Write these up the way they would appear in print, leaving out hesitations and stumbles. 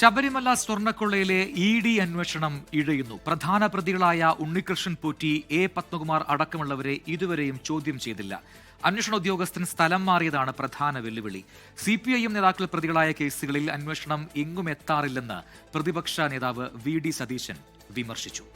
Sabarimala സ്വർണ്ണക്കൊള്ളയിലെ ED അന്വേഷണം ഇഴയുന്നു. പ്രധാന പ്രതികളായ ഉണ്ണികൃഷ്ണൻ പോറ്റി, A. പത്മകുമാർ അടക്കമുള്ളവരെ ഇതുവരെയും ചോദ്യം ചെയ്തില്ല. അന്വേഷണ ഉദ്യോഗസ്ഥൻ സ്ഥലം മാറിയതാണ് പ്രധാന വെല്ലുവിളി. CPIM നേതാക്കൾ പ്രതികളായ കേസുകളിൽ അന്വേഷണം എങ്ങും എത്താറില്ലെന്ന് പ്രതിപക്ഷ നേതാവ് VD സതീശൻ വിമർശിച്ചു.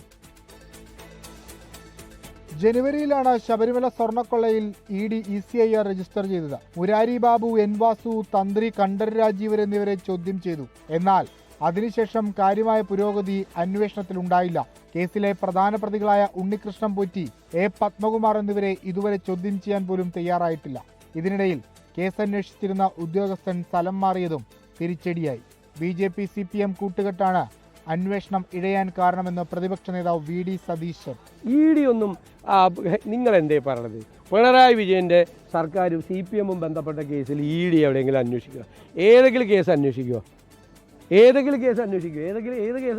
ജനുവരിയിലാണ് ശബരിമല സ്വർണ്ണക്കൊള്ളയിൽ ED ECIR രജിസ്റ്റർ ചെയ്തത്. മുരാരി ബാബു, N. വാസു, തന്ത്രി കണ്ഠരര് രാജീവർ എന്നിവരെ ചോദ്യം ചെയ്തു. എന്നാൽ അതിനുശേഷം കാര്യമായ പുരോഗതി അന്വേഷണത്തിലുണ്ടായില്ല. കേസിലെ പ്രധാന പ്രതികളായ ഉണ്ണികൃഷ്ണൻ പോറ്റി, A. പത്മകുമാർ എന്നിവരെ ഇതുവരെ ചോദ്യം ചെയ്യാൻ പോലും തയ്യാറായിട്ടില്ല. ഇതിനിടയിൽ കേസ് അന്വേഷിച്ചിരുന്ന ഉദ്യോഗസ്ഥൻ സ്ഥലം മാറിയതും തിരിച്ചടിയായി. BJP CPM കൂട്ടുകെട്ടാണ് അന്വേഷണം ഇഴയാൻ കാരണമെന്ന് പ്രതിപക്ഷ നേതാവ് VD സതീശൻ. ED ഒന്നും നിങ്ങൾ എന്തേ പറഞ്ഞത്? പിണറായി വിജയൻ്റെ സർക്കാരും CPM-ഉം ബന്ധപ്പെട്ട കേസിൽ ED എവിടെയെങ്കിലും അന്വേഷിക്കുക? ഏതെങ്കിലും കേസ് അന്വേഷിക്കുക? ഏത് കേസ്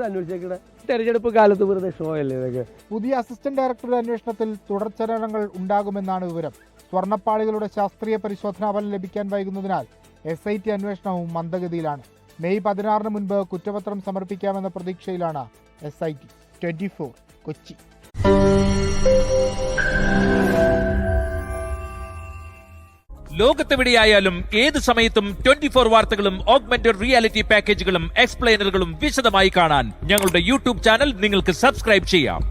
അന്വേഷിച്ചേക്കണേ? തെരഞ്ഞെടുപ്പ് കാലത്ത് വെറുതെ ഷോ അല്ലേ ഇതൊക്കെ? പുതിയ അസിസ്റ്റന്റ് ഡയറക്ടറുടെ അന്വേഷണത്തിൽ തുടർചലനങ്ങൾ ഉണ്ടാകുമെന്നാണ് വിവരം. സ്വർണ്ണപ്പാളികളുടെ ശാസ്ത്രീയ പരിശോധനാ ഫലം ലഭിക്കാൻ വൈകുന്നതിനാൽ SIT അന്വേഷണവും മന്ദഗതിയിലാണ്. മെയ് 16 മുൻപ് കുറ്റപത്രം സമർപ്പിക്കാമെന്ന പ്രതീക്ഷയിലാണ് SIT. 24 കൊച്ചി. ലോകത്തെവിടെയായാലും ഏത് സമയത്തും 24 വാർത്തകളും ഓഗ്മെന്റഡ് റിയാലിറ്റി പാക്കേജുകളും എക്സ്പ്ലെയിനറുകളും വിശദമായി കാണാൻ ഞങ്ങളുടെ YouTube ചാനൽ നിങ്ങൾക്ക് സബ്സ്ക്രൈബ് ചെയ്യാം.